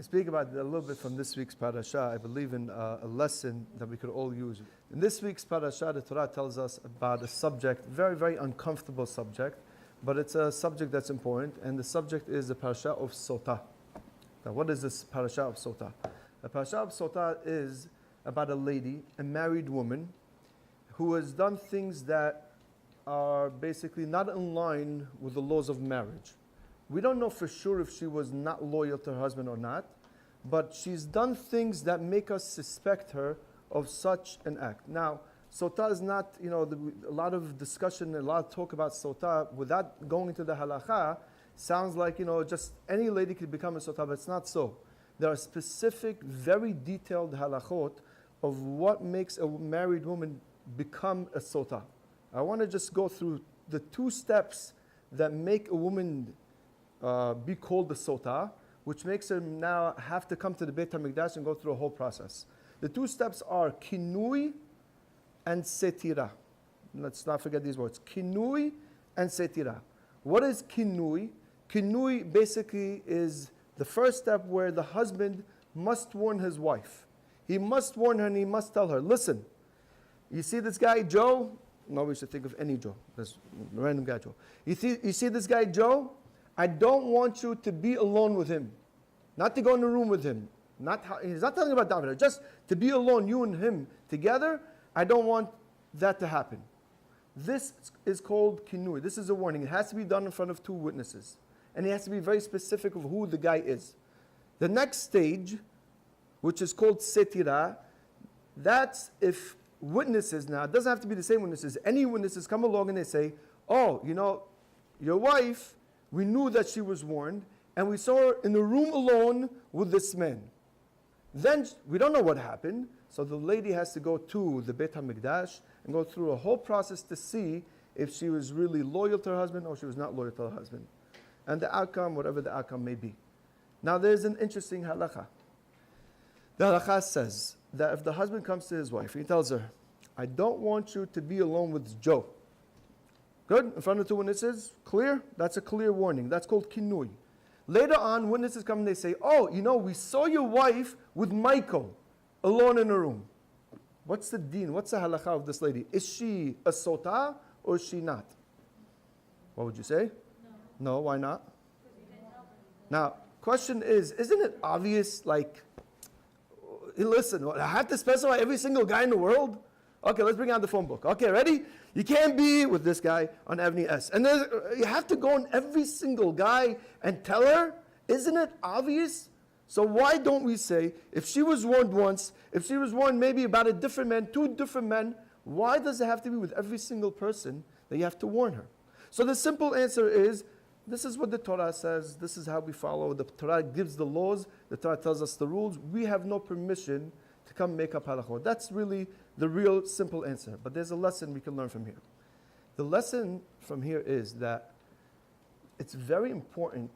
speak about a little bit from this week's Parashah. I believe in a lesson that we could all use. In this week's Parashah, the Torah tells us about a subject, very, very uncomfortable subject, but it's a subject that's important, and the subject is the Parsha of SOTA. Now, what is this Parsha of SOTA? The Parsha of SOTA is about a lady, a married woman, who has done things that are basically not in line with the laws of marriage. We don't know for sure if she was not loyal to her husband or not, but she's done things that make us suspect her of such an act. Now, SOTA is not, a lot of discussion, a lot of talk about SOTA without going into the halakha sounds like, just any lady could become a SOTA, but it's not so. There are specific, very detailed halachot of what makes a married woman become a SOTA. I want to just go through the 2 steps that make a woman be called a SOTA, which makes her now have to come to the Beit HaMikdash and go through a whole process. The 2 steps are kinui and setira. Let's not forget these words. Kinui and setira. What is kinui? Kinui basically is the first step where the husband must warn his wife. He must warn her and he must tell her, listen, you see this guy Joe? Nobody should think of any Joe. There's a random guy Joe. You see this guy Joe? I don't want you to be alone with him. Not to go in the room with him. He's not telling about David. Just to be alone, you and him together. I don't want that to happen. This is called kinui. This is a warning. It has to be done in front of 2 witnesses. And he has to be very specific of who the guy is. The next stage, which is called setira, that's if witnesses, now it doesn't have to be the same witnesses. Any witnesses come along and they say, oh, your wife, we knew that she was warned, and we saw her in the room alone with this man. Then we don't know what happened, so the lady has to go to the Beit HaMikdash and go through a whole process to see if she was really loyal to her husband or she was not loyal to her husband. And the outcome, whatever the outcome may be. Now there's an interesting halakha. The halakha says that if the husband comes to his wife, he tells her, I don't want you to be alone with Joe. Good? In front of 2 witnesses? Clear? That's a clear warning. That's called kinui. Later on, witnesses come and they say, oh, we saw your wife with Michael alone in a room. What's the deen? What's the halakha of this lady? Is she a SOTA or is she not? What would you say? No, why not? Now, question is, isn't it obvious, listen, I have to specify every single guy in the world? Okay, let's bring out the phone book. Okay, ready? You can't be with this guy on Avenue S. And you have to go on every single guy and tell her? Isn't it obvious? So why don't we say, if she was warned once, if she was warned maybe about a different man, 2 different men, why does it have to be with every single person that you have to warn her? So the simple answer is, this is what the Torah says, this is how we follow. The Torah gives the laws, the Torah tells us the rules. We have no permission to come make up halachot. That's really the real simple answer. But there's a lesson we can learn from here. The lesson from here is that it's very important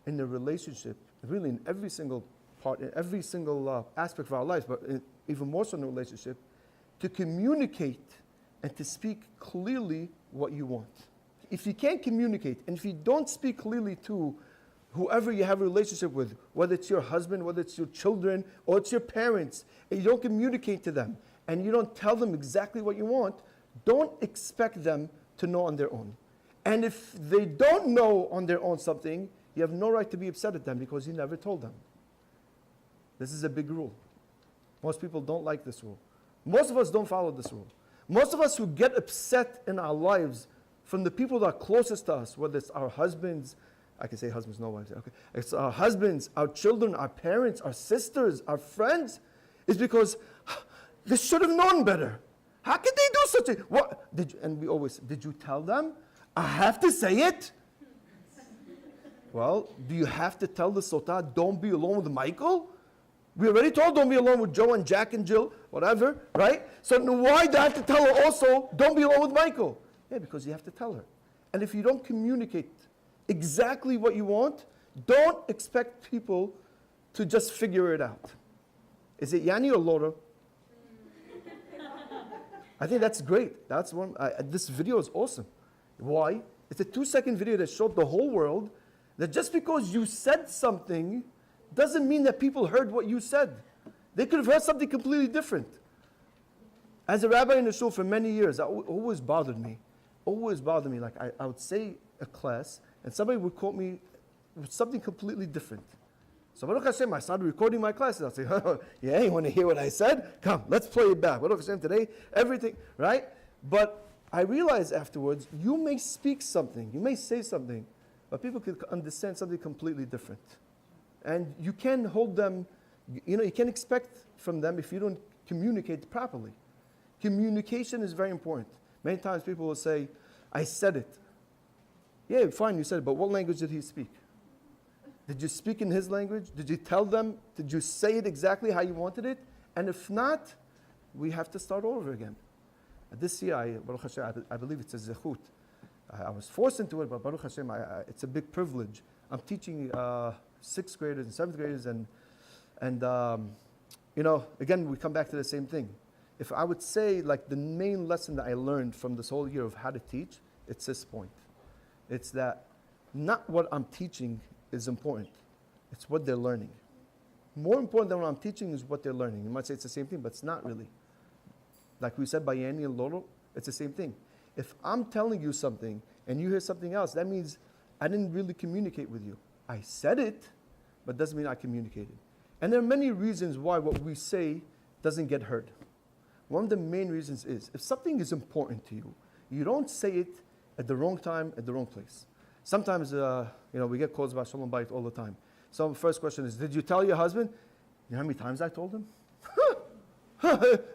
in the relationship, really in every single part, in every single aspect of our lives, but even more so in the relationship, to communicate and to speak clearly what you want. If you can't communicate, and if you don't speak clearly to whoever you have a relationship with, whether it's your husband, whether it's your children, or it's your parents, and you don't communicate to them, and you don't tell them exactly what you want, don't expect them to know on their own. And if they don't know on their own something, you have no right to be upset at them because you never told them. This is a big rule. Most people don't like this rule. Most of us don't follow this rule. Most of us who get upset in our lives from the people that are closest to us, whether it's our husbands, I can say husbands, no wives, okay. It's our husbands, our children, our parents, our sisters, our friends, is because they should have known better. How could they do such a, what? And we always, did you tell them? I have to say it? Well, do you have to tell the SOTA, don't be alone with Michael? We already told don't be alone with Joe and Jack and Jill, whatever, right? So why do I have to tell her also, don't be alone with Michael? Yeah, because you have to tell her. And if you don't communicate exactly what you want, don't expect people to just figure it out. Is it Yani or Laura? I think that's great. That's one. This video is awesome. Why? It's a 2-second video that showed the whole world that just because you said something doesn't mean that people heard what you said. They could have heard something completely different. As a rabbi in the shul for many years, it always bothered me. Like I would say a class, and somebody would quote me with something completely different. So Baruch Hashem, I started recording my classes. I'll say, oh, yeah, you want to hear what I said? Come, let's play it back. Baruch Hashem today, everything, right? But I realized afterwards, you may speak something, you may say something, but people could understand something completely different. And you can't hold them, you can't expect from them if you don't communicate properly. Communication is very important. Many times people will say, I said it. Yeah, fine, you said it, but what language did he speak? Did you speak in his language? Did you tell them? Did you say it exactly how you wanted it? And if not, we have to start over again. This year, Baruch Hashem, I believe it's a zechut. I was forced into it, but Baruch Hashem, it's a big privilege. I'm teaching 6th graders and 7th graders, and again, we come back to the same thing. If I would say, like, the main lesson that I learned from this whole year of how to teach, it's this point. It's that not what I'm teaching is important. It's what they're learning. More important than what I'm teaching is what they're learning. You might say it's the same thing, but it's not really. Like we said by Yanni and Lolo, it's the same thing. If I'm telling you something and you hear something else, that means I didn't really communicate with you. I said it, but doesn't mean I communicated. And there are many reasons why what we say doesn't get heard. One of the main reasons is, if something is important to you, you don't say it at the wrong time, at the wrong place. Sometimes, we get calls about Shalom Bayit all the time. So the first question is, did you tell your husband? You know how many times I told him?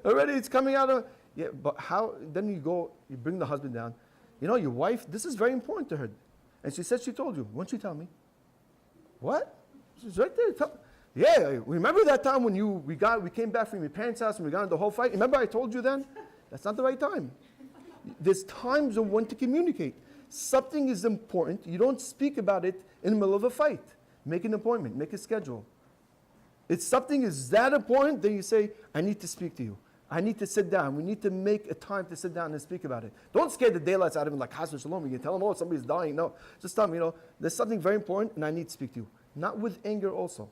Already it's coming out of, yeah, but how, then you bring the husband down. Your wife, this is very important to her. And she said she told you. Won't you tell me? What? She's right there. Yeah, remember that time when we came back from your parents' house and we got into the whole fight? Remember I told you then? That's not the right time. There's times of when to communicate. Something is important. You don't speak about it in the middle of a fight. Make an appointment. Make a schedule. If something is that important, then you say, I need to speak to you. I need to sit down. We need to make a time to sit down and speak about it. Don't scare the daylights out of him like Chas v'Shalom. You can tell him, oh, somebody's dying. No, just tell him, there's something very important and I need to speak to you. Not with anger also.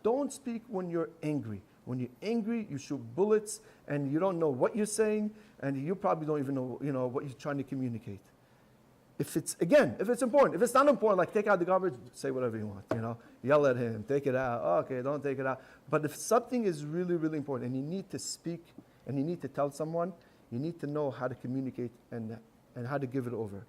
Don't speak when you're angry. When you're angry, you shoot bullets and you don't know what you're saying and you probably don't even know, what you're trying to communicate. If it's important. If it's not important, like take out the garbage, say whatever you want, Yell at him, take it out. Oh, okay, don't take it out. But if something is really, really important and you need to speak and you need to tell someone, you need to know how to communicate and how to give it over.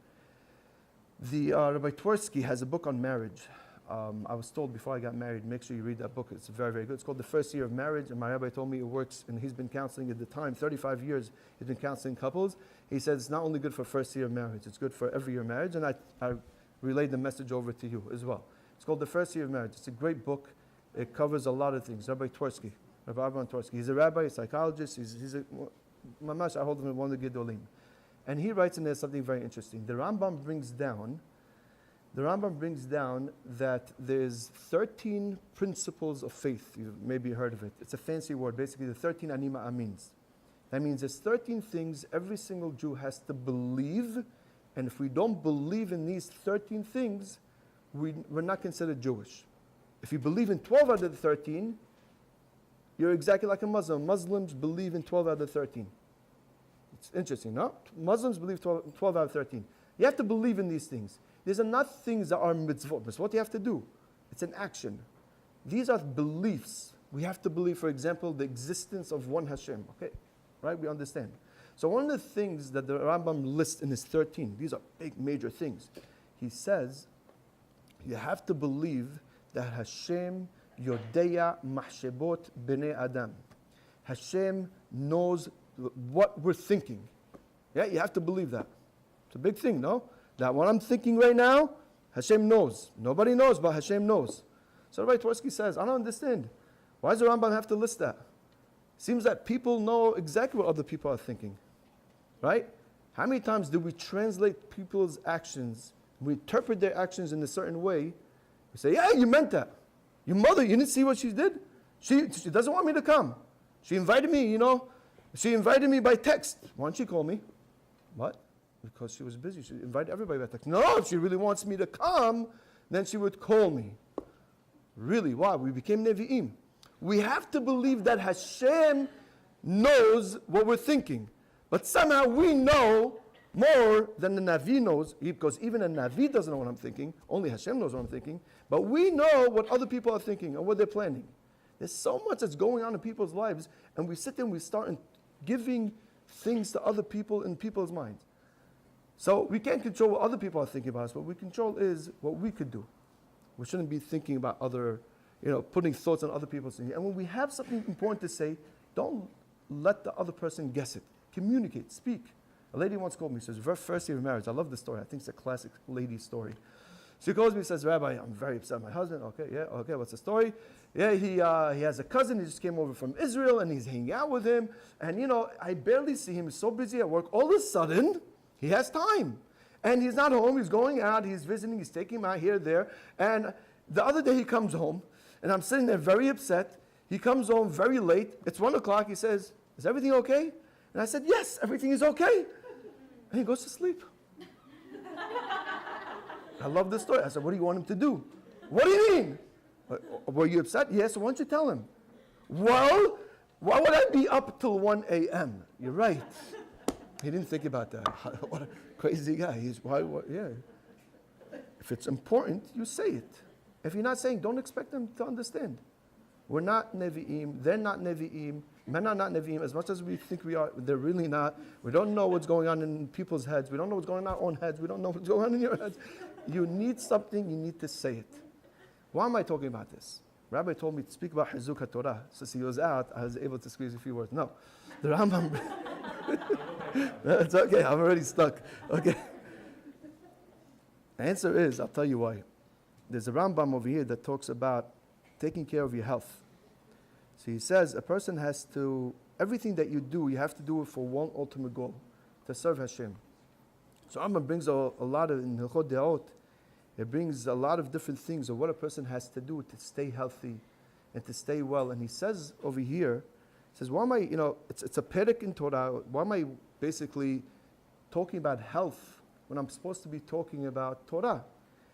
Rabbi Twersky has a book on marriage. I was told before I got married, make sure you read that book. It's very, very good. It's called The First Year of Marriage, and my rabbi told me it works, and he's been counseling at the time, 35 years, he's been counseling couples. He said it's not only good for first year of marriage, it's good for every year of marriage, and I relayed the message over to you as well. It's called The First Year of Marriage. It's a great book. It covers a lot of things. Rabbi Twersky, Rabbi Avram Twersky. He's a rabbi, a psychologist. He's a mamash, I hold him in one of the Gedolim. And he writes in there something very interesting. The Rambam brings down that there's 13 principles of faith. You've maybe heard of it. It's a fancy word, basically the 13 anima amins. That means there's 13 things every single Jew has to believe, and if we don't believe in these 13 things, we're not considered Jewish. If you believe in 12 out of the 13, you're exactly like a Muslim. Muslims believe in 12 out of 13. It's interesting, no? Muslims believe 12 out of 13. You have to believe in these things. These are not things that are mitzvot. It's what you have to do. It's an action. These are beliefs. We have to believe, for example, the existence of one Hashem. Okay, right? We understand. So one of the things that the Rambam lists in his 13, these are big, major things. He says, you have to believe that Hashem yodeya mahshebot bnei Adam. Hashem knows what we're thinking. Yeah, you have to believe that. It's a big thing, no? That what I'm thinking right now, Hashem knows. Nobody knows, but Hashem knows. So Rabbi Twersky says, I don't understand. Why does the Rambam have to list that? Seems that people know exactly what other people are thinking. Right? How many times do we translate people's actions, we interpret their actions in a certain way, we say, yeah, you meant that. Your mother, you didn't see what she did? She doesn't want me to come. She invited me, She invited me by text. Why don't she call me? What? Because she was busy. She invited everybody by text. No, if she really wants me to come, then she would call me. Really, why? We became Nevi'im. We have to believe that Hashem knows what we're thinking. But somehow we know more than the Navi knows, because even a Navi doesn't know what I'm thinking. Only Hashem knows what I'm thinking. But we know what other people are thinking and what they're planning. There's so much that's going on in people's lives, and we sit there and we start giving things to other people in people's minds. So we can't control what other people are thinking about us. What we control is what we could do. We shouldn't be thinking about putting thoughts on other people's things. And when we have something important to say, don't let the other person guess it. Communicate, speak. A lady once called me, says, first year of marriage. I love this story. I think it's a classic lady story. She calls me and says, Rabbi, I'm very upset with my husband. Okay, what's the story? Yeah, he has a cousin. He just came over from Israel, and he's hanging out with him. And, I barely see him. He's so busy at work. All of a sudden, he has time. And he's not home. He's going out. He's visiting. He's taking him out here, there. And the other day, he comes home, and I'm sitting there very upset. He comes home very late. It's 1 o'clock. He says, is everything okay? And I said, yes, everything is okay. And he goes to sleep. I love this story. I said, what do you want him to do? What do you mean? Were you upset? Yes, so why don't you tell him? Well, why would I be up till 1 a.m.? You're right. He didn't think about that. What a crazy guy. Yeah. If it's important, you say it. If you're not saying, don't expect them to understand. We're not Nevi'im. They're not Nevi'im. Men are not Nevi'im. As much as we think we are, they're really not. We don't know what's going on in people's heads. We don't know what's going on in our own heads. We don't know what's going on in your heads. You need something, you need to say it. Why am I talking about this? Rabbi told me to speak about Hizuk Torah. Since he was out, I was able to squeeze a few words. No. The Rambam. It's okay, I'm already stuck. Okay. The answer is, I'll tell you why. There's a Rambam over here that talks about taking care of your health. So he says a person has to, everything that you do, you have to do it for one ultimate goal, to serve Hashem. So Rambam brings a lot of, in Hilchot De'ot, it brings a lot of different things of what a person has to do to stay healthy and to stay well. And he says over here, he says, why am I, it's a perek in Torah, why am I basically talking about health when I'm supposed to be talking about Torah?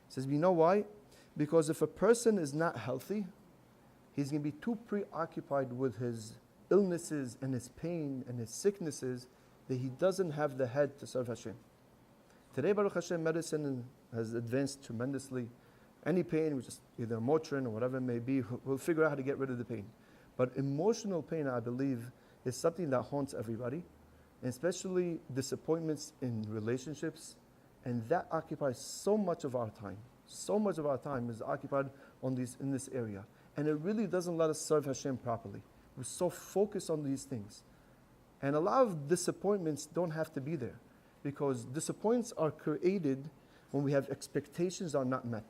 He says, you know why? Because if a person is not healthy, he's going to be too preoccupied with his illnesses and his pain and his sicknesses that he doesn't have the head to serve Hashem. Today, Baruch Hashem, medicine has advanced tremendously. Any pain, which is either Motrin or whatever it may be, we'll figure out how to get rid of the pain. But emotional pain, I believe, is something that haunts everybody, and especially disappointments in relationships, and that occupies so much of our time. So much of our time is occupied in this area. And it really doesn't let us serve Hashem properly. We're so focused on these things. And a lot of disappointments don't have to be there, because disappointments are created when we have expectations that are not met.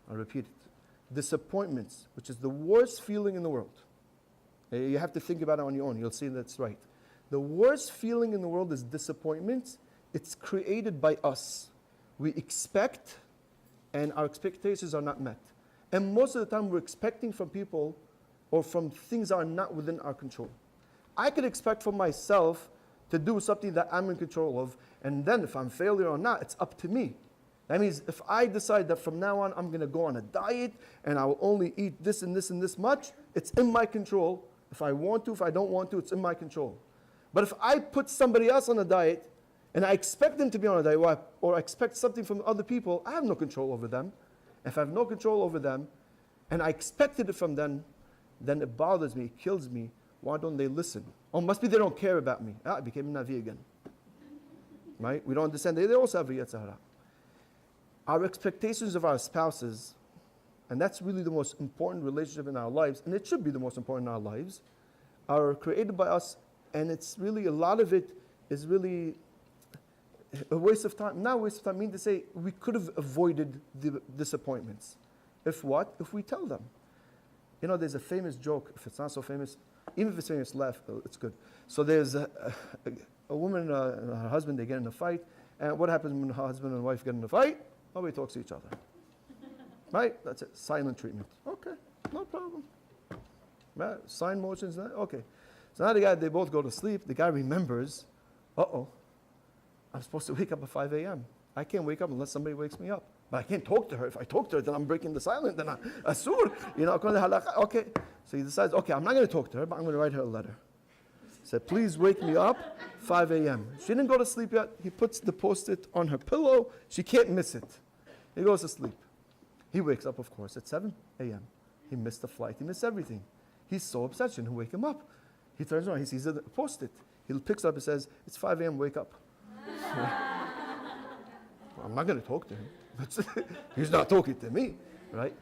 I'll repeat it. Disappointments, which is the worst feeling in the world. You have to think about it on your own. You'll see that's right. The worst feeling in the world is disappointment. It's created by us. We expect, and our expectations are not met. And most of the time we're expecting from people or from things that are not within our control. I could expect from myself to do something that I'm in control of, and then if I'm failure or not, it's up to me. That means if I decide that from now on I'm going to go on a diet and I will only eat this and this and this much, it's in my control. If I want to, if I don't want to, it's in my control. But if I put somebody else on a diet and I expect them to be on a diet, or I expect something from other people, I have no control over them. If I have no control over them and I expected it from them, then it bothers me, it kills me. Why don't they listen? Oh, must be they don't care about me. I became a Navi again. Right? We don't understand. They also have a Yetzirah. Our expectations of our spouses, and that's really the most important relationship in our lives, and it should be the most important in our lives, are created by us, and it's really, a lot of it is really a waste of time. Not a waste of time, I mean to say we could have avoided the disappointments. If what? If we tell them. There's a famous joke, if it's not so famous, even if it's famous, laugh, it's good. So there's a woman and her husband, they get in a fight, and what happens when her husband and wife get in a fight? Nobody talks to each other. Right? That's it. Silent treatment. Okay, no problem. Right? Sign motions, okay. So now they both go to sleep. The guy remembers, I'm supposed to wake up at 5 a.m. I can't wake up unless somebody wakes me up. But I can't talk to her. If I talk to her, then I'm breaking the silence. Then I'm asur. According to halakha. Okay. So he decides, okay, I'm not going to talk to her, but I'm going to write her a letter. He said, please wake me up 5 a.m. She didn't go to sleep yet. He puts the post-it on her pillow. She can't miss it. He goes to sleep. He wakes up, of course, at 7 a.m. He missed the flight. He missed everything. He's so upset. She didn't wake him up. He turns around. He sees the post-it. He picks it up and says, it's 5 a.m. Wake up. Well, I'm not going to talk to him. He's not talking to me, right?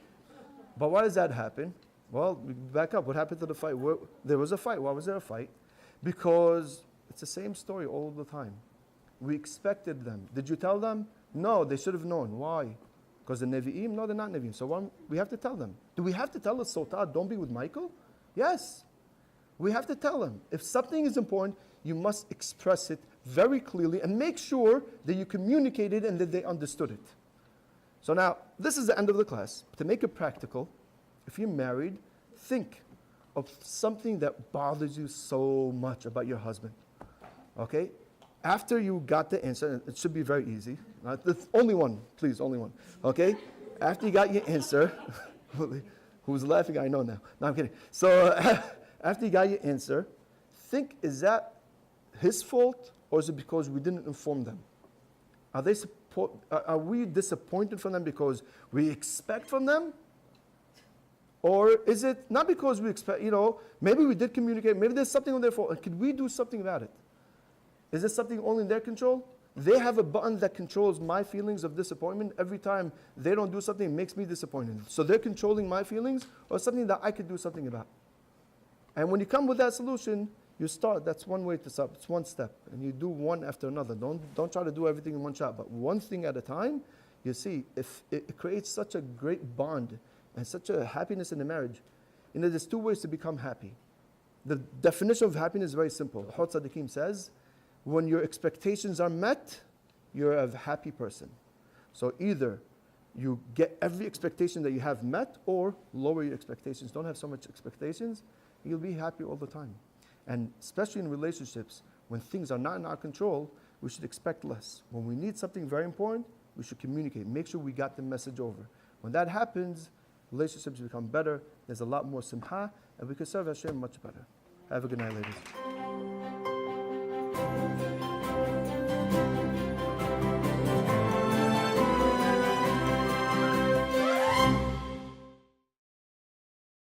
But why does that happen? Well, we back up. What happened to the fight? There was a fight. Why was there a fight? Because it's the same story all the time. We expected them. Did you tell them? No, they should have known. Why? Because the Nevi'im? No, they're not Nevi'im. So we have to tell them. Do we have to tell the SOTA, don't be with Michael? Yes. We have to tell them. If something is important, you must express it very clearly and make sure that you communicate it and that they understood it. So now, this is the end of the class. To make it practical, if you're married, think of something that bothers you so much about your husband. Okay? After you got the answer, it should be very easy. Only one, please, only one. Okay? After you got your answer, who's laughing, I know now. No, I'm kidding. So after you got your answer, think, is that his fault or is it because we didn't inform them? Are we disappointed from them because we expect from them? Or is it not because we expect, maybe we did communicate, maybe there's something on their fault. Could we do something about it? Is this something only in their control? They have a button that controls my feelings of disappointment. Every time they don't do something, it makes me disappointed. So they're controlling my feelings or something that I could do something about. And when you come with that solution, you start. That's one way to start. It's one step. And you do one after another. Don't try to do everything in one shot, but one thing at a time. You see, if it creates such a great bond and such a happiness in the marriage. There's two ways to become happy. The definition of happiness is very simple. Hod Tzadikim says, when your expectations are met, you're a happy person. So either you get every expectation that you have met or lower your expectations. Don't have so much expectations. You'll be happy all the time. And especially in relationships, when things are not in our control, we should expect less. When we need something very important, we should communicate. Make sure we got the message over. When that happens, relationships become better. There's a lot more simha, and we can serve Hashem much better. Have a good night, ladies.